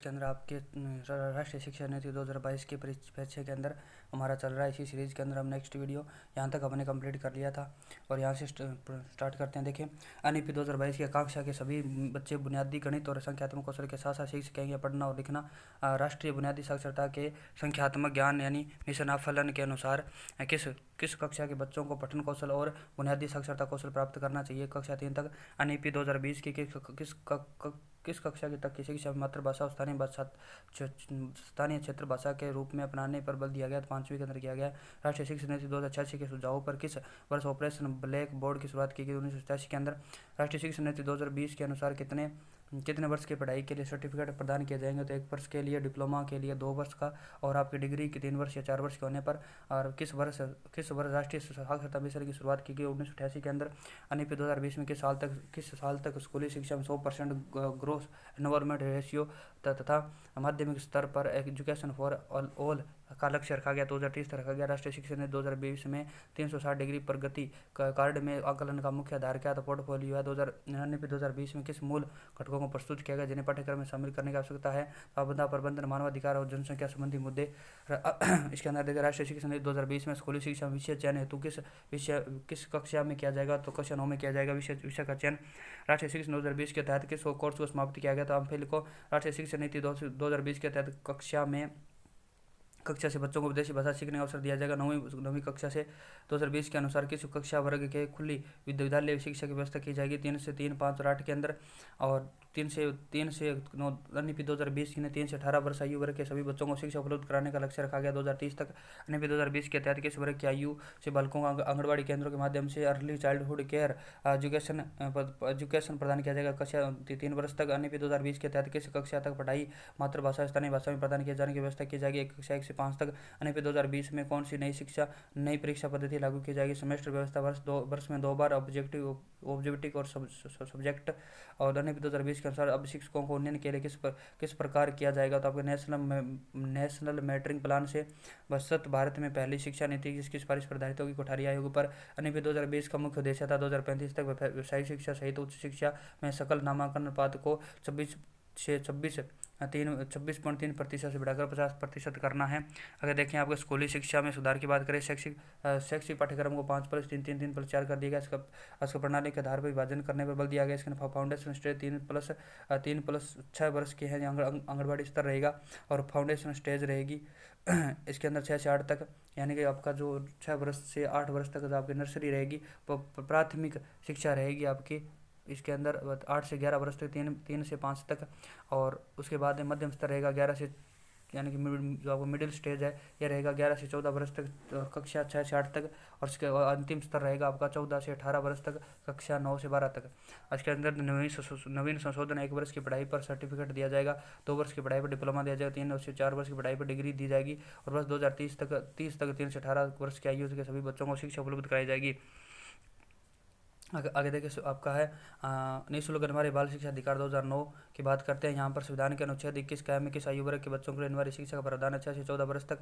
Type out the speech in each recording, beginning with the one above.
के अंदर आपके राष्ट्रीय शिक्षा नीति 2022 के परीक्षा के अंदर हमारा चल रहा है। इसी सीरीज़ के अंदर हम नेक्स्ट वीडियो यहाँ तक हमने कंप्लीट कर लिया था और यहाँ से स्टार्ट करते हैं। देखिए, एनईपी 2022 की आकांक्षा के सभी बच्चे बुनियादी गणित और संख्यात्मक कौशल के साथ साथ सीख सकेंगे पढ़ना और लिखना। राष्ट्रीय बुनियादी साक्षरता के संख्यात्मक ज्ञान यानी मिशन आफलन के अनुसार किस किस कक्षा के बच्चों को पठन कौशल और बुनियादी साक्षरता कौशल प्राप्त करना चाहिए। कक्षा 3 तक एनईपी 2020 की किस कक्षा की तक की शिक्षा मातृभाषा और स्थानीय क्षेत्र भाषा के रूप में अपनाने पर बल दिया गया। 5वीं के अंदर किया गया। राष्ट्रीय शिक्षा नीति 2086 के सुझावों पर किस वर्ष ऑपरेशन ब्लैक बोर्ड की शुरुआत की गई। 1987 के अंदर। राष्ट्रीय शिक्षा नीति 2020 के अनुसार कितने वर्ष की पढ़ाई के लिए सर्टिफिकेट प्रदान किए जाएंगे। तो 1 वर्ष के लिए, डिप्लोमा के लिए 2 वर्ष का और आपकी डिग्री के 3 वर्ष या 4 वर्ष के होने पर। और किस वर्ष राष्ट्रीय साक्षरता मिशन की शुरुआत की गई। 1988 के अंदर। एनईपी 2020 में किस साल तक स्कूली शिक्षा में 100% ग्रोस एनवायरमेंट रेशियो तथा माध्यमिक स्तर पर एजुकेशन फॉर ऑल का लक्ष्य रखा गया। 2030 तक रखा गया। राष्ट्रीय शिक्षा नीति 2020 में 360 डिग्री प्रगति कार्ड में आकलन का मुख्य आधार क्या था। पोर्टफोलियो है। 2020 में किस मूल घटकों को प्रस्तुत किया गया जिन्हें पाठ्यक्रम में शामिल करने की आवश्यकता है। आपदा प्रबंधन, मानवाधिकार और जनसंख्या संबंधी मुद्दे। इसके अंदर देखिए, राष्ट्रीय शिक्षा नीति 2020 में स्कूली शिक्षा में विषय चयन हेतु किस कक्षा में किया जाएगा। तो कक्षा 9 में किया जाएगा विषय का चयन। राष्ट्रीय शिक्षा 2020 के तहत किस कोर्स को समाप्त किया गया। तो एमफिल को। राष्ट्रीय शिक्षा नीति 2020 के तहत कक्षा से बच्चों को विदेशी भाषा सीखने का अवसर दिया जाएगा। नौवीं कक्षा से 2020 के अनुसार किस कक्षा वर्ग के खुली विद्यालय शिक्षा की व्यवस्था की जाएगी। 3 से 3, 5 और 8 के अंदर। और 3 से 9 एनईपी 2020 ने 3 से 18 वर्ष आयु वर्ग के सभी बच्चों को शिक्षा उपलब्ध कराने का लक्ष्य रखा गया। 2030 तक। एनईपी 2020 के तहत किस वर्ग की आयु से बालकों को आंगनबाड़ी केंद्रों के माध्यम से अर्ली चाइल्डहुड केयर एजुकेशन प्रदान किया जाएगा। कक्षा 3 वर्ष तक। एनईपी 2020 के तहत किस कक्षा तक पढ़ाई मातृभाषा स्थानीय भाषा में प्रदान किए जाने की व्यवस्था की जाएगी। कक्षा 1 से 5 तक। एनईपी 2020 में कौन सी नई परीक्षा पद्धति लागू की जाएगी। सेमेस्टर व्यवस्था। वर्ष में 2 बार ऑब्जेक्टिव और सब्जेक्ट। और एनईपी 2020 के अनुसार अब शिक्षकों को उन्नयन के लिए किस प्रकार किया जाएगा। तो आपके नेशनल मेट्रिक प्लान से वसत भारत में पहली शिक्षा नीति किसकी सिफारिश पर आधारित होगी। कोठारी आयोग पर। एनईपी 2020 का मुख्य उद्देश्य था 2035 तक व्यावसायिक शिक्षा सहित उच्च शिक्षा में सकल नामांकन अनुपात को 26.3% से बढ़ाकर 50% करना है। अगर देखें, आपको स्कूली शिक्षा में सुधार की बात करें, शैक्षिक पाठ्यक्रम को 5+3+3+4 कर दिया गया। इसका प्रणाली के आधार पर विभाजन करने पर बल दिया गया। इसके फाउंडेशन स्टेज 3+6 वर्ष की है, आंगनबाड़ी स्तर रहेगा और फाउंडेशन स्टेज रहेगी। इसके अंदर 6 से 8 तक, यानी कि आपका जो 6 वर्ष से 8 वर्ष तक आपकी नर्सरी रहेगी। प्राथमिक शिक्षा रहेगी आपकी इसके अंदर 8 से 11 वर्ष तक, 3 से 5 तक। और उसके बाद मध्यम स्तर रहेगा 11 से, यानी कि जो आपको मिडिल स्टेज है यह रहेगा 11 से 14 वर्ष तक, कक्षा 6 से 8 तक। और इसके अंतिम स्तर रहेगा आपका 14 से 18 वर्ष तक, कक्षा 9 से 12 तक। इसके अंदर नवीन संशोधन 1 वर्ष की पढ़ाई पर सर्टिफिकेट दिया जाएगा। 2 वर्ष की पढ़ाई पर डिप्लोमा दिया जाएगा। 3 से 4 वर्ष की पढ़ाई पर डिग्री दी जाएगी। और वर्ष 2030 तक 3 से 18 वर्ष की आयु के सभी बच्चों को शिक्षा उपलब्ध कराई जाएगी। आगे देखिए, आपका है निःशुल्क अनिवार्य बाल शिक्षा अधिकार 2009 की बात करते हैं। यहाँ पर संविधान के अनुच्छेद 21 क्या में किस आयु वर्ग के बच्चों के लिए अनिवार्य शिक्षा का प्रावधान है। 6 से 14 वर्ष तक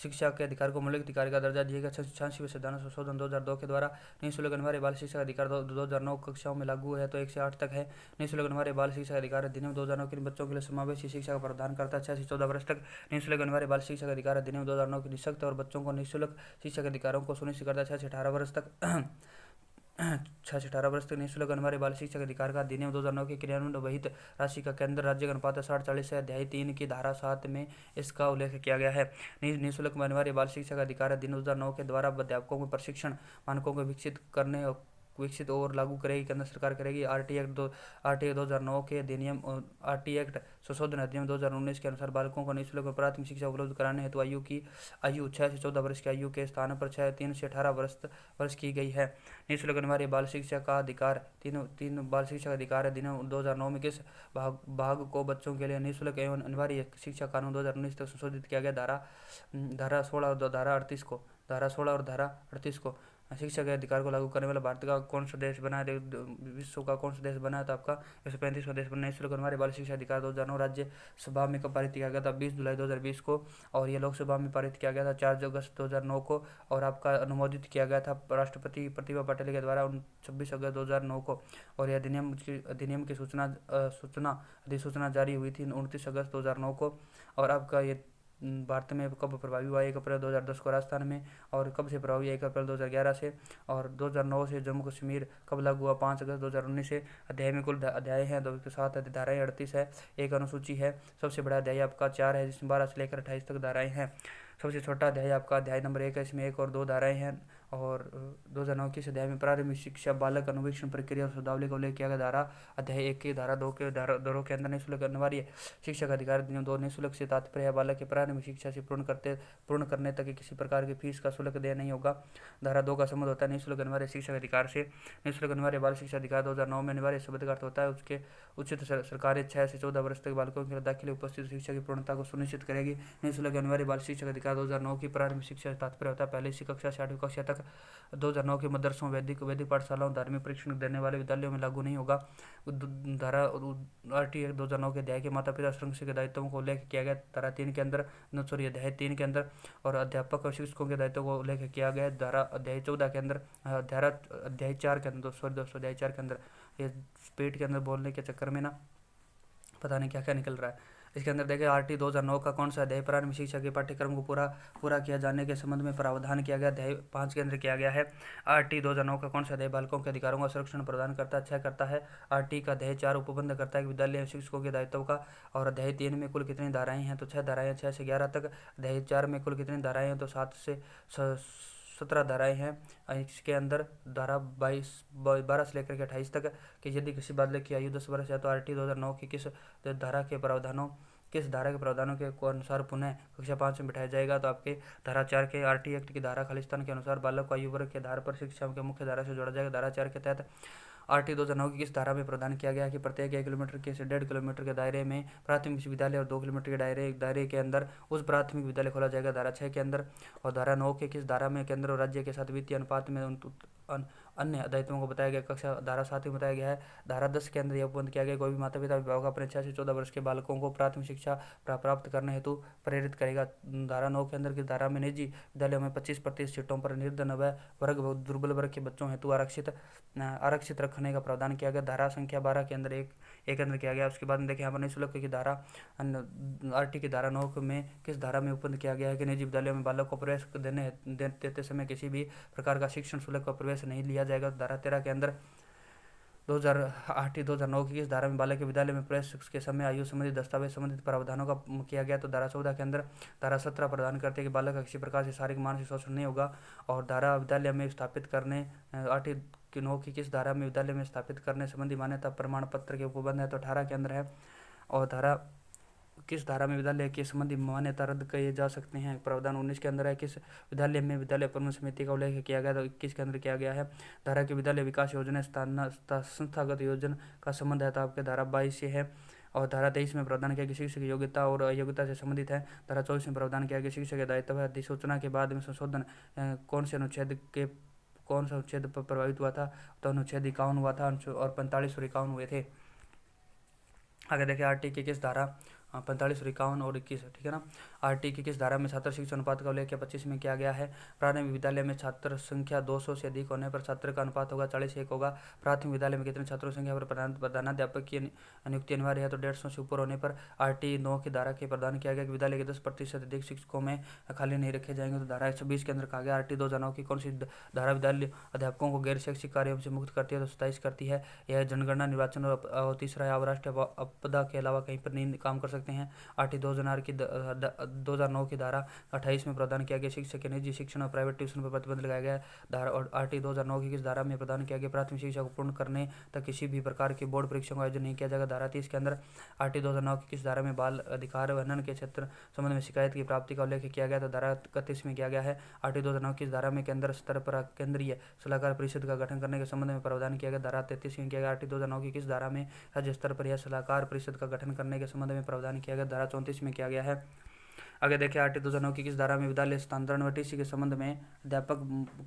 शिक्षा के अधिकार को मौलिक अधिकार का दर्जा दिया गया। 86वें संविधान संशोधन 2002 के द्वारा निःशुल्क अनिवार्य बाल शिक्षा का अधिकार 2009 कक्षाओं में लागू है। तो 1 से 8 तक है। निःशुल्क अनिवार्य बाल शिक्षा का अधिकार अधिनियम 2009 के बच्चों के लिए समावेशी शिक्षा का प्रावधान करता है। 6 से 14 वर्ष तक निःशुल्क अनिवार्य बाल शिक्षा का अधिकार अधिनियम 2009 की निःशक्त और बच्चों को निःशुल्क शिक्षा के अधिकारों को सुनिश्चित करता है। 6 से 18 वर्ष तक 6 से 18 वर्ष तक निःशुल्क अनिवार्य बाल शिक्षा के अधिकार का अधिनियम 2009 के क्रियान्वयन वहित राशि का केंद्र राज्य का अनुपात 60-40 है। अध्याय 3 की धारा 7 में इसका उल्लेख किया गया है। निःशुल्क अनिवार्य बाल शिक्षा का अधिकार अधिनियम 2009 के द्वारा अध्यापकों को प्रशिक्षण मानकों को विकसित और लागू करेगी केंद्र सरकार करेगी। आरटी एक्ट 2009 के अधिनियम आरटी एक्ट संशोधन अधिनियम 2019 के अनुसार बालकों को निःशुल्क प्राथमिक शिक्षा उपलब्ध कराने हेतु आयु 6 से 14 वर्ष की आयु के स्थान पर 3 से 18 वर्ष की गई है। निःशुल्क अनिवार्य बाल शिक्षा का अधिकार तीन बाल शिक्षा का अधिकार अधिनियम 2009 में किस भाग को बच्चों के लिए निःशुल्क एवं अनिवार्य शिक्षा कानून 2019 तक संशोधित किया गया। धारा 16 और धारा 38 को शिक्षा के अधिकार को लागू करने वाला भारत का कौन सा देश बना है, विश्व का कौन सा देश बना है, तो आपका 135वां देश बना है। निःशुल्क हमारे बाल शिक्षा अधिकार 2009 राज्यसभा में कब पारित किया गया था, 20 जुलाई 2020 को। और ये लोकसभा में पारित किया गया था 4 अगस्त 2009 को। और आपका अनुमोदित किया गया था राष्ट्रपति प्रतिभा पाटिल के द्वारा 26 अगस्त 2009 को। और यह अधिनियम की अधिसूचना जारी हुई थी 29 अगस्त 2009 को। और आपका ये भारत में कब प्रभावी हुआ, 1 अप्रैल 2010 को राजस्थान में। और कब से प्रभावी, 1 अप्रैल 2011 से। और 2009 से जम्मू कश्मीर कब लागू हुआ, 5 अगस्त 2019 से। अध्याय में कुल अध्याय हैं 207, धाराएं 38 है, एक अनुसूची है। सबसे बड़ा अध्याय आपका 4 है, जिसमें 12 से लेकर 28 तक धाराएं हैं। सबसे छोटा अध्याय आपका अध्याय नंबर 1 है, इसमें 1 और 2 धाराएं हैं। और 2009 के इस अध्याय में प्रारंभिक शिक्षा, बालक अनुवीक्षण प्रक्रिया और शब्दावली का उल्लेख किया गया। धारा अध्याय 1 की धारा 2 के दरों के अंदर निःशुल्क अनिवार्य शिक्षा का अधिकार अधिनियम 2। निःशुल्क से तात्पर्य है बालक के प्रारंभिक शिक्षा से पूर्ण करने तक किसी प्रकार की फीस का शुल्क देय नहीं होगा। धारा 2 का संबंध होता है निःशुल्क अनिवार्य शिक्षा के अधिकार से। निःशुल्क अनिवार्य बाल शिक्षा अधिकार 2009 में अनिवार्य शब्द का अर्थ होता है उसके उचित सरकारी 6 से 14 वर्ष तक बालकों के दाखिले उपस्थित शिक्षा की पूर्णता को सुनिश्चित करेगी। निःशुल्क अनिवार्य बाल शिक्षा का अधिकार 2009 की प्रारंभिक शिक्षा से तात्पर्य होता है पहली सी कक्षा से 8वीं कक्षा तक। 2009 के मदरसों, वैदिक पाठशालाओं, धार्मिक परीक्षण देने वाले विद्यालयों में लागू नहीं होगा। धारा RT 2009 के अध्याय के माता पिता संरक्षक के दायित्वों को उल्लेख किया गया धारा 3 के अंदर, अध्याय 3 के अंदर। और अध्यापक और शिक्षकों के दायित्वों को उल्लेख किया गया धारा अध्याय 14 के अंदर, अध्याय 4 के अंदर, दोस्तों अध्याय 4 के अंदर। ये पेट के अंदर बोलने के चक्कर में ना पता नहीं क्या क्या निकल रहा है। इसके अंदर देखिए RT 2009 का कौन सा अध्याय, प्रारंभिक शिक्षा के पाठ्यक्रम को पूरा किया जाने के संबंध में प्रावधान किया गया, अध्याय 5 के अंदर किया गया है। RT 2009 का कौन सा अध्याय बालकों के अधिकारों का संरक्षण प्रदान करता है, 6 करता है। RT का अध्याय 4 उपबंध करता है विद्यालय एवं शिक्षकों के दायित्वों का। और अध्याय 3 में कुल कितनी धाराएं हैं, तो 6 धाराएं, 6 से 11 तक। अध्याय 4 में कुल कितनी धाराएं हैं, तो 7 से 17 धाराएं हैं। इसके अंदर धारा 12 से लेकर के 28 तक कि यदि किसी बालक की आयु 10 वर्ष है तो RT 2009 की किस धारा के प्रावधानों के अनुसार पुनः कक्षा 5 में बिठाया जाएगा, तो आपके धारा 4 के RT एक्ट की धारा खालिस्तान के अनुसार बालक को आयु वर्ग के आधार पर शिक्षा के मुख्य धारा से जोड़ा जाएगा। धारा 4 के तहत RT 2009 की किस धारा में प्रदान किया गया कि प्रत्येक 1 किलोमीटर के से 1.5 किलोमीटर के दायरे में प्राथमिक विश्वविद्यालय और 2 किलोमीटर के दायरे के अंदर उस प्राथमिक विद्यालय खोला जाएगा, धारा 6 के अंदर। और धारा 9 के किस धारा में केंद्र और राज्य के साथ वित्तीय अनुपात में अन्य दायित्वों को बताया गया, कक्षा धारा 7 में बताया गया है। धारा 10 के अंदर यह उपबंध किया गया कोई भी माता पिता अभिभावक अपने 6 से 14 वर्ष के बालकों को प्राथमिक शिक्षा प्राप्त करने हेतु प्रेरित करेगा। धारा 9 के अंदर की धारा में निजी विद्यालयों में 25% सीटों पर निर्धन व दुर्बल वर्ग के बच्चों हेतु आरक्षित रखने का प्रावधान किया गया। धारा संख्या 12 के अंदर एक अंदर किया गया। उसके बाद में देखिए यहाँ पर निःशुल्क की धारा RT की धारा 9 में किस धारा में उपबंध किया गया है कि निजी विद्यालयों में बालक को प्रवेश देते समय किसी भी प्रकार का शिक्षण शुल्क का प्रवेश नहीं लिया जाएगा। धारा 13 के अंदर 2009 की किस धारा में बालक के विद्यालय में प्रवेश के समय आयु संबंधित दस्तावेज संबंधित प्रावधानों का किया गया, तो धारा 14 के अंदर। धारा 17 प्रदान करते हैं कि बालक का किसी प्रकार से शारीरिक मानसिक शोषण नहीं होगा। और धारा विद्यालय में स्थापित करने RT 9 की किस धारा में विद्यालय में स्थापित करने संबंधी मान्यता प्रमाण पत्र के उपबंध है, तो 18 के अंदर है। और धारा किस धारा में विद्यालय के संबंधी मान्यता रद्द किए जा सकते हैं, प्रावधान 19 के अंदर है। किस विद्यालय में विद्यालय प्रबंधन समिति का उल्लेख किया गया, तो 21 के अंदर किया गया है। धारा की विद्यालय विकास योजना संस्थागत योजना का संबंध है, तो आपके धारा 22 से है। और धारा 23 में प्रावधान किया कि शिक्षक की योग्यता और अयोग्यता से संबंधित है। धारा 24 में प्रावधान किया कि शिक्षक के दायित्व है। अधिसूचना के बाद में संशोधन कौन सा अनुच्छेद पर प्रभावित हुआ था, तो अनुच्छेद 51 हुआ था और 45 और 51 हुए थे। आगे देखिए RT की किस धारा 45 और 51 और 21, ठीक है ना। RT की किस धारा में छात्र शिक्षा अनुपात का उल्लेख 25 में किया गया है। प्राथमिक विद्यालय में छात्र संख्या 200 से अधिक होने पर छात्र का अनुपात होगा 40:1 होगा। प्राथमिक विद्यालय में कितने छात्रों की संख्या पर प्रधानाध्यापक की नियुक्ति अनिवार्य है, तो 150 से ऊपर होने पर RT 9 की धारा के प्रदान किया गया कि विद्यालय के 10% अधिक शिक्षकों में खाली नहीं रखे जाएंगे, तो धारा 120 के अंदर कहा गया। RT 2009 की कौन सी धारा विद्यालय अध्यापकों को गैर शैक्षिक कार्यों से मुक्त करती है, तो 27 करती है। यह जनगणना, निर्वाचन और तीसरा है राष्ट्रीय आपदा के अलावा कहीं पर नहीं काम कर सकते हैं। RT 2009 की धारा 28 में प्रदान किया गया शिक्षक के निजी शिक्षण और प्राइवेट ट्यूशन पर प्रतिबंध लगाया गया। धारा और RT 2009 की किस धारा में प्रदान किया गया प्राथमिक शिक्षा को पूर्ण करने तक किसी भी प्रकार की बोर्ड परीक्षा का आयोजन नहीं किया जाएगा। धारा 30 के अंदर RT 2009 की किस धारा में बाल अधिकार वर्णन के क्षेत्र संबंध में शिकायत की प्राप्ति का उल्लेख किया गया, तो धारा 31 में किया गया है। RT 2009 की धारा में केंद्र स्तर पर केंद्रीय सलाहकार परिषद का गठन करने के संबंध में प्रावधान किया गया। धारा 33 में किया गया। RT 2009 की किस धारा में राज्य स्तर पर यह सलाहकार परिषद का गठन करने के संबंध में प्रावधान किया गया। धारा 34 में किया गया है। आगे देखिए 8/2009 की किस धारा में विद्यालय स्थानांतरण व टीसी के संबंध में अध्यापक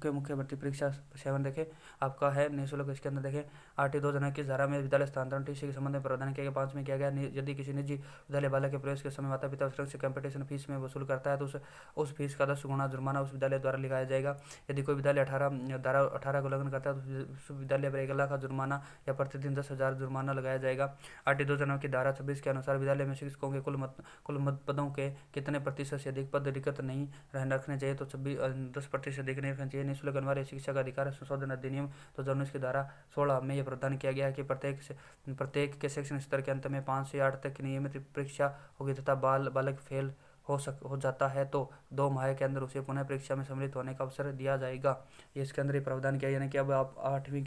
के मुख्य भर्ती परीक्षा 7 देखे आपका है निःशुल्क। इसके अंदर देखें 8/2009 की धारा में विद्यालय स्थानांतरण टीसी के संबंध में प्रावधान किया गया। 5 में किया गया यदि किसी निजी विद्यालय बालक के प्रवेश के समय माता पिता सुरक्षा कंपटीशन फीस में वसूल करता है तो उस फीस का 10 गुना जुर्माना उस विद्यालय द्वारा लगाया जाएगा। यदि कोई विद्यालय 18 को उल्लंघन करता है तो उस विद्यालय पर 1 लाख का जुर्माना या प्रतिदिन 10,000 जुर्माना लगाया जाएगा। 8/2009 की धारा 26 के अनुसार विद्यालय में शिक्षकों के कुल मत पदों के कितने प्रतिशत से अधिक पद रिक्त नहीं रखने चाहिए तो 10% अधिक नहीं रखने चाहिए। निःशुल्क अनिवार्य शिक्षा का अधिकार संशोधन अधिनियम 2019 की धारा 16 में यह प्रावधान किया गया है कि प्रत्येक के शैक्षणिक स्तर के अंत में 5 से 8 तक की नियमित परीक्षा होगी तथा बालक फेल हो जाता है तो 2 माह के अंदर उसे पुनः परीक्षा में सम्मिलित होने का अवसर दिया जाएगा। ये इसके अंदर ही प्रावधान किया यानी कि अब आप 8वीं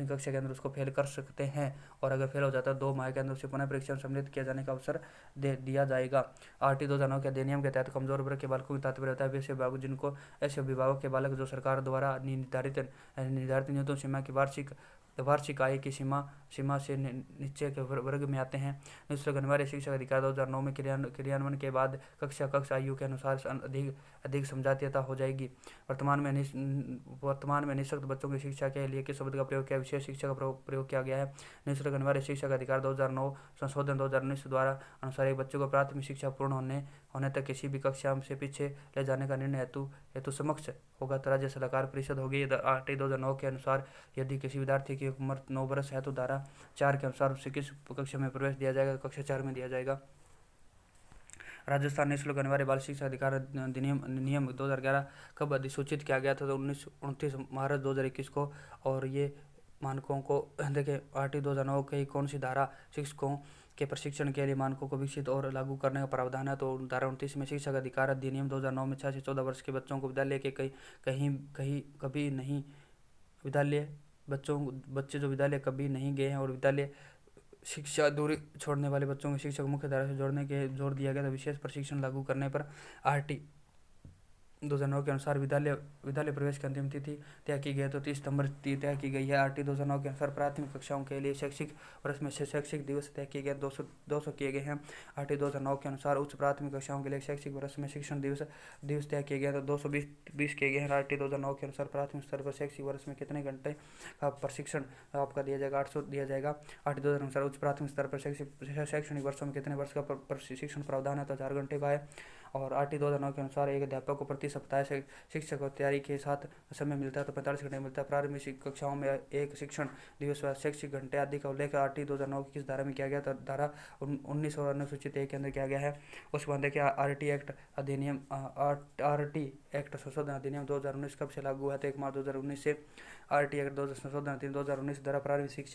कक्षा के अंदर उसको फेल कर सकते हैं और अगर फेल हो जाता है 2 माह के अंदर उसे पुनः परीक्षा में सम्मिलित किया जाने का अवसर दे दिया जाएगा। 8/2009 के अधिनियम के तहत कमजोर वर्ग के बालकों की तात्पर्य होता है वैसे अभिभावक जिनको ऐसे अभिभावक के बालक जो सरकार द्वारा निर्धारित न्यूनतम सीमा की वार्षिक आय की सीमा से नीचे के वर्ग में आते हैं। निःशुल्क अनिवार्य शिक्षा अधिकार 2009 में क्रियान्वयन के बाद कक्षा आयु के अनुसार अधिक समझौता हो जाएगी। वर्तमान में निःशक्त बच्चों की शिक्षा के लिए किस शब्द का प्रयोग किया विशेष शिक्षा का प्रयोग किया गया है। निःशुल्क अनिवार्य शिक्षा का अधिकार 2009 संशोधन 2019 द्वारा अनुसार एक बच्चे को प्राथमिक शिक्षा पूर्ण होने तक किसी भी कक्षा से पीछे ले जाने का निर्णय हेतु समक्ष होगा तो राज्य सलाहकार परिषद होगी। 8/2009 के अनुसार यदि किसी विद्यार्थी की उम्र 9 वर्ष है तो धारा 4 के अनुसार उसे किस कक्षा में प्रवेश दिया जाएगा, कक्षा 4 में दिया जाएगा। राजस्थान निःशुल्क अनिवार्य बाल शिक्षा अधिकार अधिनियम नियम 2011 कब अधिसूचित किया गया था तो 29 मार्च 2021 को। और ये मानकों को देखें 8/2009 की कौन सी धारा शिक्षकों के प्रशिक्षण के लिए मानकों को विकसित और लागू करने का प्रावधान है तो धारा 29 में शिक्षा का अधिकार अधिनियम 2009 में 6 से 14 वर्ष के बच्चों को विद्यालय के कभी नहीं बच्चे जो विद्यालय कभी नहीं गए हैं और विद्यालय शिक्षा दूरी छोड़ने वाले बच्चों को शिक्षा को मुख्य धारा से जोड़ने के जोर दिया गया था। विशेष प्रशिक्षण लागू करने पर 8/2009 के अनुसार विद्यालय प्रवेश की अंतिम तिथि तय की गई तो 30 सितंबर तय की गई है। 8/2009 के अनुसार प्राथमिक कक्षाओं के लिए शैक्षिक वर्ष में शैक्षिक दिवस तय किए गए 200 किए गए हैं। 8/2009 के अनुसार उच्च प्राथमिक कक्षाओं के लिए शैक्षिक वर्ष में शिक्षण दिवस तय किए गए तो 220 किए गए हैं। 8/2009 के अनुसार प्राथमिक स्तर पर शैक्षिक वर्ष में कितने घंटे का प्रशिक्षण आपका दिया जाएगा, 800 दिया जाएगा। 8/2009 अनुसार उच्च प्राथमिक स्तर पर शैक्षणिक वर्षों में कितने वर्ष का प्रशिक्षण प्रावधान है तो 4 घंटे का है। और 8/2009 के अनुसार एक अध्यापक को प्रति सप्ताह शिक्षक और तैयारी के साथ समय मिलता है तो 45 घंटे मिलता है। प्रारंभिक कक्षाओं में एक शिक्षण दिवस व शैक्षिक घंटे आदि का उल्लेख 8/2009 की किस धारा में किया गया तो धारा 19 और अनुसूचित 1 के अंदर किया गया है। उसके बाद देखिए आरटी एक्ट संशोधन अधिनियम 2019 कब से लागू हुआ तो 1 मार्च 2019 से। आरटी एक्ट संशोधन अधिनियम 2019 द्वारा प्रारंभिक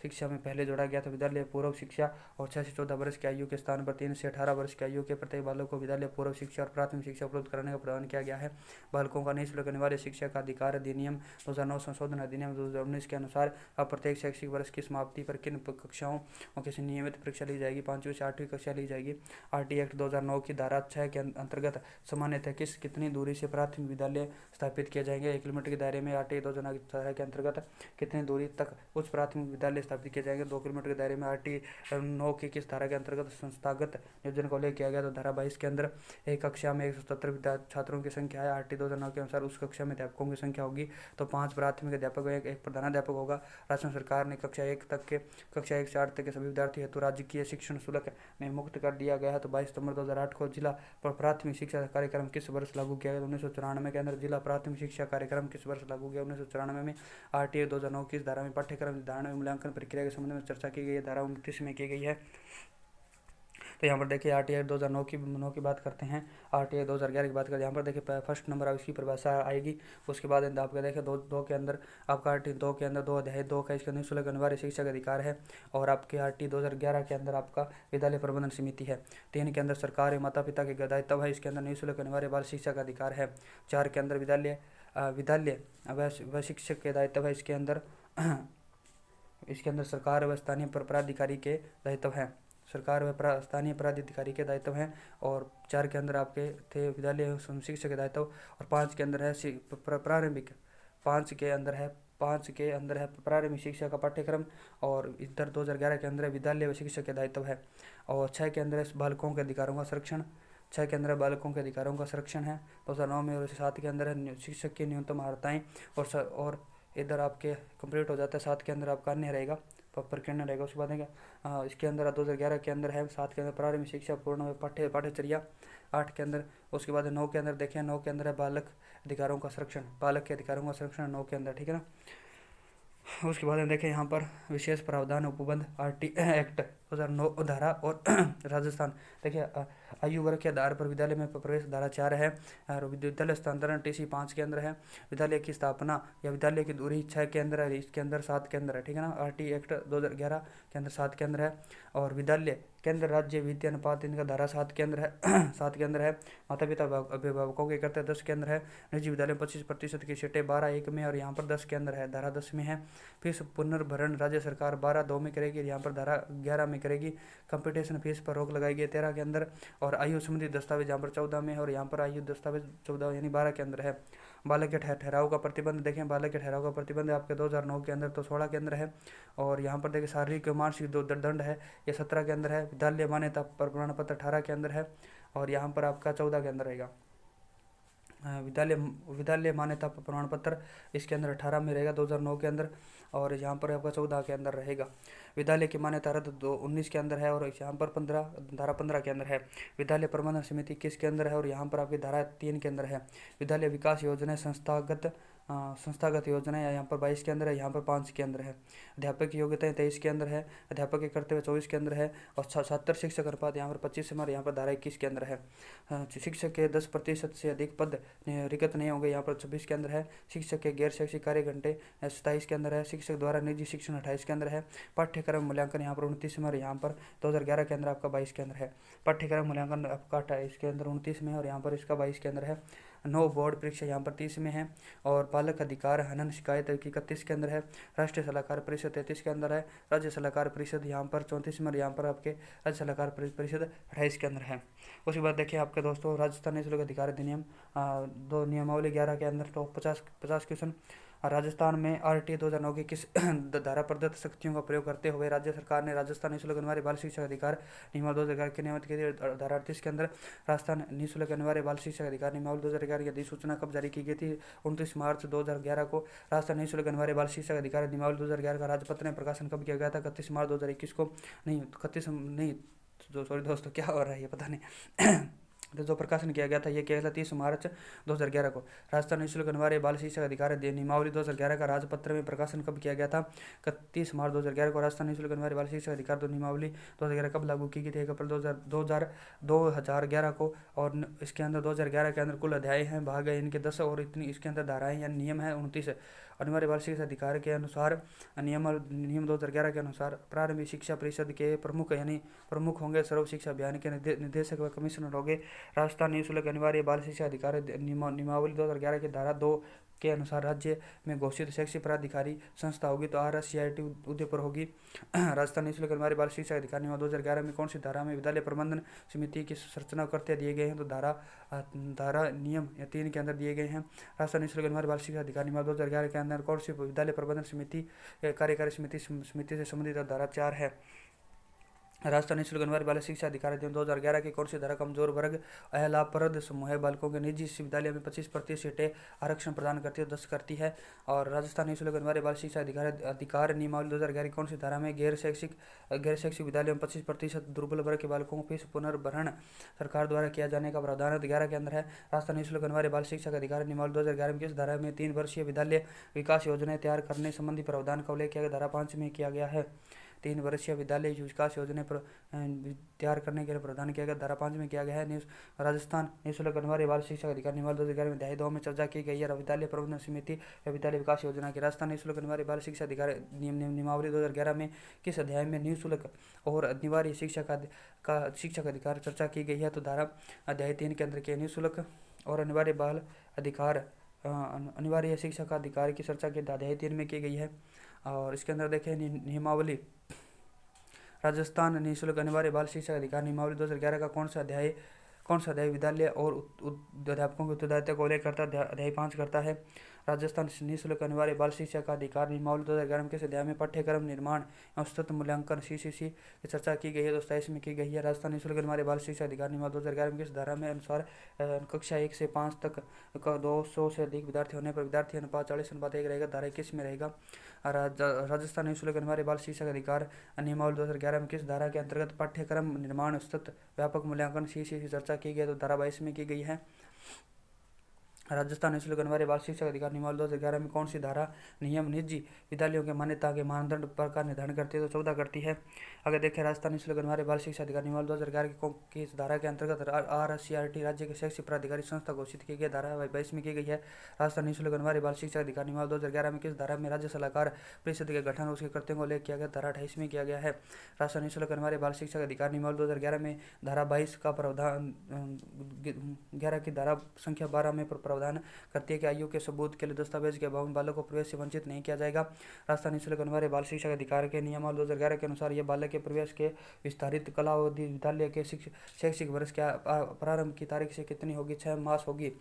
शिक्षा में पहले जोड़ा गया था विद्यालय पूर्व शिक्षा और 6 से 14 वर्ष की आयु के स्थान पर 3 से 18 वर्ष की आयु के प्रत्येक बालक को विद्यालय पूर्व शिक्षा और प्राथमिक शिक्षा उपलब्ध कराने का प्रावधान किया गया है। बालकों का निःशुल्क अनिवार्य शिक्षा का अधिकार अधिनियम 2009 संशोधन अधिनियम 2019 के अनुसार अब प्रत्येक शैक्षिक वर्ष की समाप्ति पर किन कक्षाओं और किसी नियमित परीक्षा ली जाएगी, 5वीं से 8वीं कक्षा ली जाएगी। आरटी एक्ट 2009 की धारा 6 के अंतर्गत सामान्यतः कितनी दूरी से प्राथमिक विद्यालय स्थापित किए जाएंगे, 1 किलोमीटर के दायरे में। आरटी 2009 की धारा के अंतर्गत कितनी दूरी तक उच्च प्राथमिक विद्यालय स्थापित किए जाएंगे, 2 किलोमीटर के दायरे में। आरटी 9 की किस धारा के अंतर्गत संस्थागत नियोजन का उल्लेख किया गया तो धारा 22 के अंदर एक कक्षा में 177 छात्रों की संख्या है। आरटी 2009 के अनुसार उस कक्षा में अध्यापकों की संख्या होगी तो 5 प्राथमिक अध्यापक एक प्रधानाध्यापक होगा। राजस्थान सरकार ने कक्षा 1 से 8 तक के सभी विद्यार्थी हेतु राजकीय शिक्षण शुल्क में मुक्त कर दिया गया है तो 22 सितंबर 2008 को जिला प्राथमिक शिक्षा कार्यक्रम किस वर्ष लागू किया गया 1994 के अंदर जिला प्राथमिक शिक्षा कार्यक्रम किस वर्ष लागू किया 1994 में। आरटीए 2009 की इस धारा में पाठ्यक्रम निर्धारण एवं मूल्यांकन प्रक्रिया के संबंध में चर्चा की गई है, धारा 29 में की गई है। तो यहाँ पर देखिए आरटीआई 2009 की बात करते हैं, आरटीआई 2011 की बात करते हैं। यहाँ पर देखिए फर्स्ट नंबर अब इसकी परिभाषा आएगी। उसके बाद आपका देखिए दो के अंदर आपका आरटीआई 2 के अंदर 2 अध्याय 2 का इसका निःशुल्क अनिवार्य शिक्षा का अधिकार है। और आपके आरटीआई 2011 के अंदर आपका विद्यालय प्रबंधन समिति है। 3 के अंदर सरकार माता पिता के दायित्व है, इसके अंदर निःशुल्क अनिवार्य बाल शिक्षा का अधिकार है। 4 के अंदर विद्यालय व शिक्षक के दायित्व है, इसके अंदर सरकार व स्थानीय प्राधिकारी के दायित्व हैं, सरकार व स्थानीय प्राधिकारी के दायित्व हैं। और 4 के अंदर आपके थे विद्यालय शिक्षक के दायित्व। और 5 के अंदर है प्रारंभिक 5 के अंदर है प्रारंभिक शिक्षा का पाठ्यक्रम। और इधर 2011 के अंदर विद्यालय व शिक्षक के दायित्व है। और 6 के अंदर है बालकों के अधिकारों का संरक्षण। 6 के अंदर है बालकों के अधिकारों का संरक्षण है 2009 में, और 7 के अंदर है शिक्षक की न्यूनतम अर्हताएँ, और इधर आपके कंप्लीट हो जाता है। 7 के अंदर आपका अन्य रहेगा, प्रकीर्ण रहेगा। उसके बाद है इसके अंदर 2011 के अंदर है 7 के अंदर प्रारंभिक शिक्षा पूर्ण पाठ्यचर्या 8 के अंदर। उसके बाद 9 के अंदर देखें, 9 के अंदर है बालक अधिकारों का संरक्षण, बालक के अधिकारों का संरक्षण 9 के अंदर, ठीक है ना। उसके बाद में देखें यहाँ पर विशेष प्रावधान उपबंध RT एक्ट 2009 धारा और राजस्थान। देखिए आयु वर्ग के आधार पर विद्यालय में प्रवेश धारा 4 है, और विद्यालय स्थानांतरण TC 5 के अंदर है, विद्यालय की स्थापना या विद्यालय की दूरी 6 के अंदर है, इसके अंदर 7 के अंदर है, ठीक है ना। RT एक्ट 2011 के अंदर 7 के अंदर है, और विद्यालय केंद्र राज्य वित्तीय अनुपात इनका धारा 7 के अंदर है 7 के अंदर है। माता पिता अभिभावकों के करते 10 के अंदर है। निजी विद्यालय 25% की सीटें 12(1) में, और यहाँ पर 10 के अंदर है, धारा 10 में है। फीस पुनर्भरण राज्य सरकार 12(2) में करेगी, यहाँ पर धारा 11 में करेगी। कंपटीशन फीस पर रोक लगाई गई 13 के अंदर, और आयु संबंधी दस्तावेज यहाँ पर 14 में, और यहाँ पर आयु दस्तावेज 14 यानी 12 के अंदर है। बालक के ठहराव का प्रतिबंध देखें, बालक के ठहराव का प्रतिबंध आपके 2009 के अंदर तो 16 के अंदर है, और यहाँ पर देखिए शारीरिक मानसिक दंड है, ये 17 के अंदर है। विद्यालय मान्यता प्रमाण पत्र 18 के अंदर है, और यहाँ पर आपका 14 के अंदर रहेगा। विद्यालय मान्यता प्रमाण पत्र इसके अंदर 18 में रहेगा 2009 के अंदर, और यहाँ पर आपका 14 के अंदर रहेगा। विद्यालय की मान्यता रद्द 19 के अंदर है, और यहाँ पर धारा 15 के अंदर है। विद्यालय प्रबंधन समिति 21 के अंदर है, और यहाँ पर आपकी धारा 3 के अंदर है। विद्यालय विकास योजना संस्थागत योजना है, यहाँ पर 22 के अंदर है, यहाँ पर 5 के अंदर है। अध्यापक की योग्यताएं 23 के अंदर है, अध्यापक के कर्तव्य 24 के अंदर है, और छात्र शिक्षक अनुपात यहाँ पर 25 से, यहाँ पर धारा 21 के अंदर है। शिक्षक के 10% से अधिक पद रिक्त नहीं होंगे, यहाँ पर 26 के अंदर है। शिक्षक के गैर शैक्षिक कार्य घंटे 27 के अंदर है। शिक्षक द्वारा निजी शिक्षण 28 के अंदर है। पाठ्यक्रम मूल्यांकन यहाँ पर 29 में, और यहाँ पर 2011 के अंदर आपका 22 के अंदर है। पाठ्यक्रम मूल्यांकन आपका 28 के अंदर 29 में, और यहाँ पर इसका 22 के अंदर है। 9 बोर्ड परीक्षा यहाँ पर 30 में है, और बालक अधिकार हनन शिकायत 31 के अंदर है। राष्ट्रीय सलाहकार परिषद 33 के अंदर है। राज्य सलाहकार परिषद यहाँ पर 34 में, और यहाँ पर आपके राज्य सलाहकार परिषद 28 के अंदर है। उसके बाद देखिए आपके दोस्तों राजस्थान निःशुल्क अधिकार अधिनियम 2 नियमावली 11 के अंदर तो 50 क्वेश्चन। राजस्थान में RT 2009 की किस धारा प्रदत्त शक्तियों का प्रयोग करते हुए राज्य सरकार ने राजस्थान निःशुल्क अनिवार्य बाल शिक्षा अधिकार नियमावली 2011 के नियमित की थी। धारा 38 के अंदर राजस्थान निःशुल्क अनिवार्य बाल शिक्षा अधिकार नियमावली 2011 की अधिसूचना कब जारी की गई थी? 29 मार्च 2011 को राजस्थान निःशुल्क अनिवार्य बाल शिक्षा अधिकार नियमावली 2011 का राजपत्र में प्रकाशन कब किया गया था? 31 मार्च 2021 को। नहीं 31 नहीं, सॉरी दोस्तों, क्या हो रहा है ये पता नहीं तो जो प्रकाशन किया गया था ये किया गया था 30 मार्च 2011 को। राजस्थान निःशुल्क अनिवार्य बाल शिक्षा अधिकार नियमावली 2011 का राजपत्र में प्रकाशन कब किया गया था? 31 मार्च 2011 को। राजस्थान निःशुल्क अनिवार्य बाल शिक्षा अधिकार नियमावली 2011 कब लागू की गई थी? 1 अप्रैल 2011 को। और इसके अंदर 2011 के अंदर कुल अध्याय हैं, भाग है इनके 10, और इतनी इसके अंदर धाराएं या नियम है 29। अनिवार्य बाल शिक्षा अधिकार के अनुसार नियम 2011 के अनुसार प्रारंभिक शिक्षा परिषद के प्रमुख होंगे सर्व शिक्षा अभियान के निदेशक व कमिश्नर होंगे। राजस्थान निःशुल्क अनिवार्य बाल शिक्षा अधिकार नियमावली 2011 के धारा 2 के अनुसार राज्य में घोषित शैक्षिक प्राधिकारी संस्था होगी तो RSCIT उदयपुर होगी। राजस्थान निःशुल्क अनिवार्य बाल शिक्षा अधिकार नियम 2011 में कौन सी धारा में विद्यालय प्रबंधन समिति की संरचना करते दिए गए हैं? तो धारा नियम 3 के अंदर दिए गए हैं। राजस्थान निःशुल्क अनिवार्य बाल शिक्षा अधिकार नियम 2011 के अंदर कौन सी विद्यालय प्रबंधन समिति कार्यकारी समिति से संबंधित धारा 4 है। राजस्थान निःशुल्क अनिवार्य बाल शिक्षा अधिकार अधिनियम 2011 की कौन सी धारा कमजोर वर्ग अलाभप्रद समूह बालकों के निजी विद्यालय में 25% सीटें आरक्षण प्रदान करती है 10 करती है। और राजस्थान निःशुल्क अनिवार्य बाल शिक्षा अधिकार नियमावली 2011 की कौन सी धारा में गैर शैक्षिक विद्यालय में 25% दुर्बल वर्ग के बालकों को फीस पुनर्भरण सरकार द्वारा किया जाने का प्रावधान 11 के अंदर है। राजस्थान निःशुल्क अनिवार्य बाल शिक्षा अधिकार नियमावली 2011 में किस धारा में 3 वर्षीय विद्यालय विकास योजनाएं तैयार करने संबंधी प्रावधान का उल्लेख किया गया? धारा 5 में किया गया है। 3 वर्षीय विद्यालय विकास योजना पर तैयार करने के लिए प्रदान किया गया, धारा 5 में किया गया है। राजस्थान निःशुल्क अनिवार्य बाल शिक्षा अधिकार नियमावली 2011 में अध्याय 2 में चर्चा की गई है। विद्यालय प्रबंधन समिति व विद्यालय विकास योजना की राजस्थान निःशुल्क अनिवार्य बाल शिक्षा अधिकार नियमावली 2011 में किस अध्याय में निःशुल्क और अनिवार्य शिक्षक अधिकार चर्चा की गई है? तो धारा अध्याय 3 के अंदर के निःशुल्क और अनिवार्य बाल अधिकार अनिवार्य शिक्षा का अधिकार की चर्चा के अध्याय 3 में की गई है। और इसके अंदर देखें नियमावली राजस्थान निःशुल्क अनिवार्य बाल शिक्षा अधिकार नियमावली 2011 का कौन सा अध्याय विद्यालय और अध्यापकों के उत्तरदायित्व को उल्लेख करता है? अध्याय 5 करता है। राजस्थान निःशुल्क अनिवार्य बाल शिक्षा का अधिकार नियमावली 2011 के अध्याय में पाठ्यक्रम निर्माण एवं सतत मूल्यांकन CCC की चर्चा की गई है। दोस्तों इसमें की गई है। राजस्थान निःशुल्क अनिवार्य बाल शिक्षा अधिकार नियमावली 2011 की इस धारा में अनुसार कक्षा 1 से 5 तक 200 से अधिक विद्यार्थी होने पर विद्यार्थी अनुपात 40:1 रहेगा। धारा 21 में रहेगा। राजस्थान निःशुल्क अनिवार्य बाल शिक्षा का अधिकार नियमावली 2011 में किस धारा के अंतर्गत पाठ्यक्रम निर्माण सतत व्यापक मूल्यांकन CCC चर्चा की गई है? तो धारा 22 में की गई है। राजस्थान निःशुल्क अनिवार्य बाल शिक्षा अधिकार नियमावली 2011 में कौन सी धारा नियम निजी विद्यालयों के मान्यता के मानदंड पर का निर्धारण करती है? तो 14 करती है। अगर देखें राजस्थान निःशुल्क अनिवार्य बाल शिक्षा अधिकार नियमावली 2011 की इस धारा के अंतर्गत RSCRT राज्य के शैक्षिक प्राधिकारी संस्था घोषित की गई। धारा 22 में की गई है। राजस्थान निःशुल्क अनिवार्य बाल शिक्षा अधिकार नियमावली 2011 में किस धारा में राज्य सलाहकार परिषद के गठन और उसके कर्तव्यों को उल्लेख किया गया? धारा 28 में किया गया है। राजस्थान निःशुल्क अनिवार्य बाल शिक्षा अधिकार नियमावली 2011 में धारा 22 का प्रावधान 11 की धारा संख्या 12 में प्रावधान करती है कि आयु के सबूत के लिए दस्तावेज के अभाव में बालक को प्रवेश से वंचित नहीं किया जाएगा। राजस्थान निःशुल्क अनिवार्य बाल शिक्षा अधिकार के नियमावली 2011 के अनुसार यह बालक के प्रवेश के विस्तारित कला अवधि विद्यालय के शैक्षिक वर्ष के प्रारंभ की तारीख से कितनी होगी? 6 मास होगी।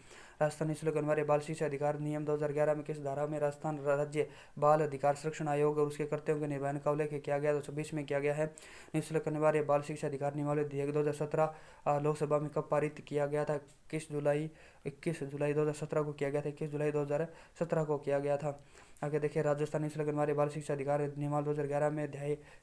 राजस्थान निःशुल्क अनिवार्य बाल शिक्षा अधिकार नियम 2011 में किस धारा में राजस्थान राज्य बाल अधिकार संरक्षण आयोग और उसके कर्तव्यों के निर्वहन का उल्लेख किया गया? तो 26 में किया गया है। निःशुल्क अनिवार्य बाल शिक्षा अधिकार नियमावली 2017 लोकसभा में कब पारित किया गया था? 21 जुलाई 2017 को किया गया था। 21 जुलाई 2017 को किया गया था। आगे देखिए राजस्थान निःशुल्क अनिवार्य बाल शिक्षा अधिकार नियमावली 2011 में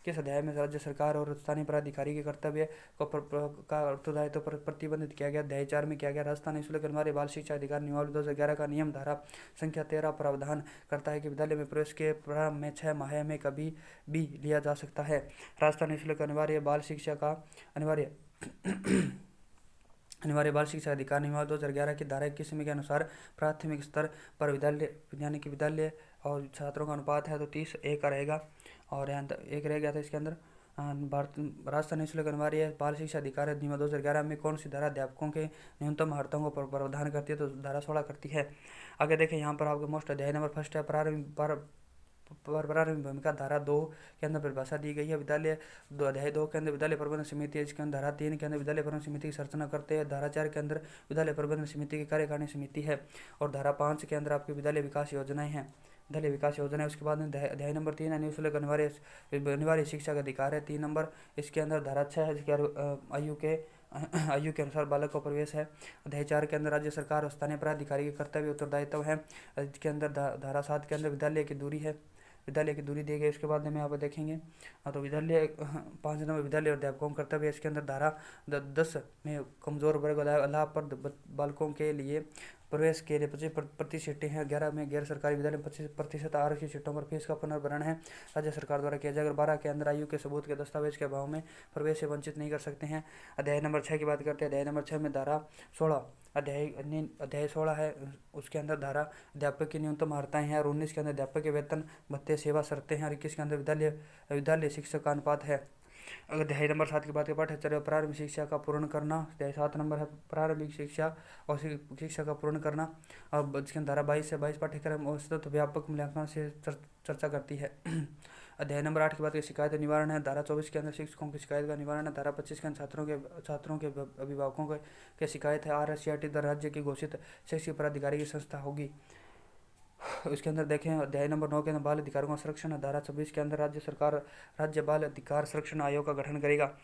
किस अध्याय में राज्य सरकार और स्थानीय प्राधिकारी के कर्तव्य का उत्तरदायित्व पर प्रतिबंधित किया गया? अध्याय 4 में किया गया। राजस्थान निःशुल्क अनिवार्य बाल शिक्षा अधिकार नियमावली 2011 का नियम धारा संख्या 13 प्रावधान करता है कि विद्यालय में प्रवेश के प्रारंभ में 6 माह में कभी भी लिया जा सकता है। राजस्थान निःशुल्क अनिवार्य बाल शिक्षा का अनिवार्य बाल शिक्षा अधिकार नियमावली 2011 की धारा 21 में के अनुसार प्राथमिक स्तर पर विद्यालय और छात्रों का अनुपात है तो 30:1 का रहेगा। और यहाँ 1 रह गया था इसके अंदर। राजस्थान निःशुल्क अनिवार्य बाल शिक्षा अधिकार अधिनियम 2011 में कौन सी धारा अध्यापकों के न्यूनतम हर्ताओं को प्रावधान करती है? तो धारा 16 करती है। आगे देखें यहाँ पर आपके मोस्ट अध्याय नंबर 1 है प्रारंभिक भूमिका। धारा 2 के अंदर परिभाषा दी गई है। विद्यालय अध्याय 2 के अंदर विद्यालय प्रबंधन समिति है। इसके अंदर धारा 3 के अंदर विद्यालय प्रबंधन समिति की संरचना करते हैं। धारा 4 के अंदर विद्यालय प्रबंधन समिति की कार्यकारिणी समिति है। और धारा 5 के अंदर आपकी विद्यालय विकास योजनाएं हैं। विद्यालय विकास योजना है। उसके बाद में अध्याय नंबर 3 है निःशुल्क अनिवार्य शिक्षा का अधिकार है 3 नंबर। इसके अंदर धारा 6 है जिसके आयु के अनुसार बालक को प्रवेश है। अध्याय 4 के अंदर राज्य सरकार और स्थानीय प्राधिकारी के कर्तव्य उत्तरदायित्व है। इसके अंदर धारा 7 के अंदर विद्यालय की दूरी है। विद्यालय की दूरी दी गई। उसके बाद में यहाँ पर देखेंगे तो विद्यालय 5 नंबर विद्यालय और अध्यापकों कर्तव्य। इसके अंदर धारा 10 में कमजोर वर्ग अलाभप्रद बालकों के लिए प्रवेश के लिए 25% सीटें हैं। 11 में गैर सरकारी विद्यालय में 25% आरक्षित सीटों पर फीस का पुनर्भरण है राज्य सरकार द्वारा किया जाएगा। 12 के अंदर आयु के सबूत के दस्तावेज के अभाव में प्रवेश से वंचित नहीं कर सकते हैं। अध्याय नंबर 6 की बात करते हैं। अध्याय नंबर 6 में धारा 16 अध्याय 16 है। उसके अंदर धारा अध्यापक की न्यूनतम अर्हताएं हैं। और 19 के अंदर अध्यापक के वेतन भत्ते सेवा शर्तें हैं। और 21 के अंदर विद्यालय शिक्षक का अनुपात है। अगर अध्याय नंबर 7 की बात करें पाठ्यचर्या प्रारंभिक शिक्षा का पूर्ण करना। अध्याय 7 नंबर है प्रारंभिक शिक्षा और शिक्षा का पूर्ण करना। और इसके अंदर धारा 22 से 22 पाठ्यक्रम और सतत व्यापक मूल्यांकन से चर्चा करती है। अध्याय नंबर 8 की बात करें शिकायत निवारण है। धारा 24 के अंदर शिक्षकों की शिकायत का निवारण है। धारा 25 के अंदर छात्रों के अभिभावकों के शिकायत है। RSCRT राज्य की घोषित शैक्षिक प्राधिकारी की संस्था होगी। इसके अंदर देखें अध्याय नंबर 9 के अंदर बाल अधिकारों का संरक्षण है। धारा 26 के अंदर राज्य सरकार राज्य बाल अधिकार संरक्षण आयोग का गठन करेगा।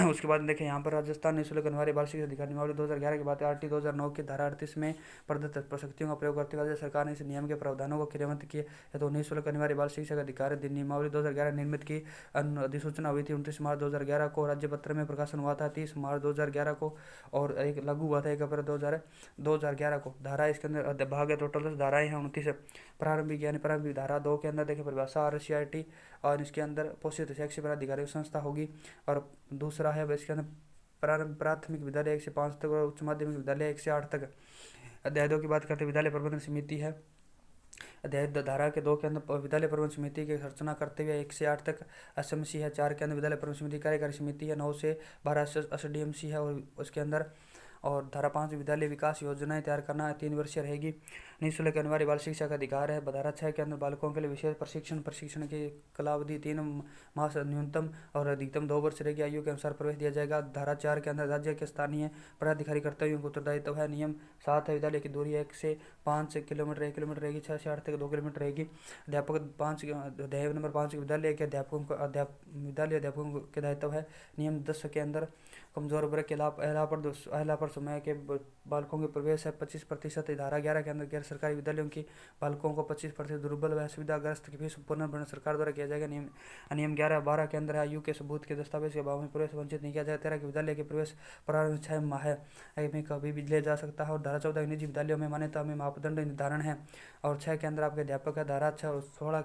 उसके बाद देखें यहाँ पर राजस्थान निःशुल्क अनिवार्य बाल शिक्षा अधिकार नियमावली 2011 की बात है। RT 2009 की धारा 38 में प्रदत्त प्रशक्तियों का प्रयोग करते हुए राज्य सरकार ने इस नियम के प्रावधानों को क्रियान्वित किए है। तो निःशुल्क अनिवार्य बाल शिक्षा का अधिकार नियमावली 2011 निर्मित की अधिसूचना हुई थी 29 मार्च 2011 को। राज्य पत्र में प्रकाशन हुआ था 30 मार्च 2011 को और एक लागू हुआ था 1 अप्रैल 2011 को। धारा इसके अंदर भाग है टोटल 10 धाराएं हैं 29। प्रारंभिक यानी प्रारंभिक धारा 2 के अंदर देखिए परिभाषा RSCRT और इसके अंदर पोषित शैक्षिक प्राधिकारी संस्था होगी। और दूसरा है इसके अंदर प्राथमिक विद्यालय 1 से 5 तक और उच्च माध्यमिक विद्यालय 1 से 8 तक। अध्याय 2 की बात करते हैं विद्यालय प्रबंधन समिति है। अध्याय धारा के 2 के अंदर विद्यालय प्रबंधन समिति की रचना करते हुए 1 से 8 तक SMC है। 4 के अंदर विद्यालय प्रबंधन समिति कार्यकारी समिति है। 9 से 12 SDMC है। और उसके अंदर और धारा 5 विद्यालय विकास योजनाएं तैयार करना 3 वर्षीय रहेगी। निःशुल्क अनिवार्य बाल शिक्षा का अधिकार है। धारा 6 के अंदर बालकों के लिए विशेष प्रशिक्षण की कालावधि 3 माह से न्यूनतम और अधिकतम 2 वर्ष रहेगी। आयु के अनुसार प्रवेश दिया जाएगा। धारा 4 के अंदर राज्य के स्थानीय पदाधिकारी कर्तव्यों को उत्तरदायित्व है। नियम 7 है, विद्यालय की दूरी 1 से 5 किलोमीटर 1 किलोमीटर रहेगी। 6 से 8 तक 2 किलोमीटर रहेगी। अध्यापक 5 अध्याय नंबर 5 विद्यालय के अध्यापकों के दायित्व है। नियम 10 के अंदर कमजोर वर्ग के अहला पर समय के बालकों के प्रवेश है 25%। धारा 11 के अंदर गैर सरकारी विद्यालयों की बालकों को 25% दुर्बल व सुविधाग्रस्त की फीस पुनर्भरण सरकार द्वारा किया जाएगा। नियम 11-12 के अंदर आयु के सबूत के दस्तावेज के अभाव में प्रवेश वंचित नहीं किया जाएगा। 13 के विद्यालय के प्रवेश प्रारंभ 6 माह में कभी भी ले जा सकता है। और धारा 14 निजी विद्यालयों में मान्यता में मापदंड निर्धारण है। और 6 के अंदर आपके अध्यापक है। धारा 16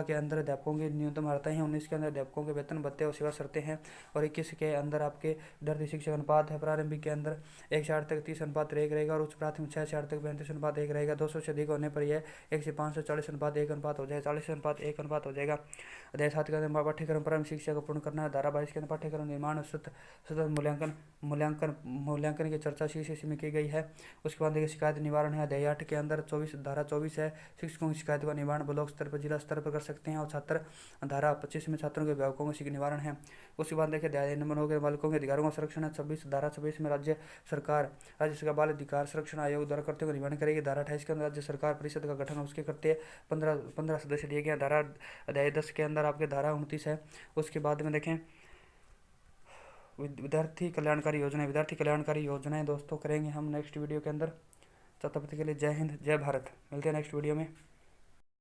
के अंदर अध्यापकों की न्यूनतम अर्हताएं हैं। 19 के अंदर अध्यापकों के वेतन भत्ते और सेवा शर्तें हैं। और 21 के अंदर आपके विद्यार्थी शिक्षक अनुपात है। प्रारंभिक के अंदर 1 से 8 तक 30:1 रहेगा और उच्च प्राथमिक 6 से 8 तक 35:1 रहेगा। 200 से अधिक होने पर यह 1 से 5 40:1 अनुपात हो जाएगा, 40:1 अनुपात हो जाएगा। अध्याय 7 के अंदर पाठ्यक्रम प्रारंभिक शिक्षा को पूर्ण करना है। धारा 22 के अंदर पाठ्यक्रम निर्माण और सतत मूल्यांकन की चर्चा सी में की गई है। उसके बाद देखिए शिकायत निवारण है। अध्याय 8 के अंदर धारा 24 है, शिक्षकों की शिकायत का निवारण ब्लॉक स्तर पर जिला स्तर पर कर सकते हैं। और छात्र धारा 25 में छात्रों के अभिभावकों का निवारण है। उसके बाद देखिए अध्याय नंबर हो गया बालकों के अधिकारों का संरक्षण है। धारा 26 में राज्य सरकार बाल अधिकार संरक्षण आयोग द्वारा कर्तव्यों का निर्वहन करेगी। धारा 28 के अंदर राज्य सरकार परिषद का गठन उसके करते 15 सदस्य दिए गए। अध्याय 10 के अंदर आपके धारा 29 है। उसके बाद में देखें विद्यार्थी कल्याणकारी योजनाएं दोस्तों करेंगे हम नेक्स्ट वीडियो के अंदर। तब तक के लिए जय हिंद, जय भारत। मिलते हैं नेक्स्ट वीडियो में।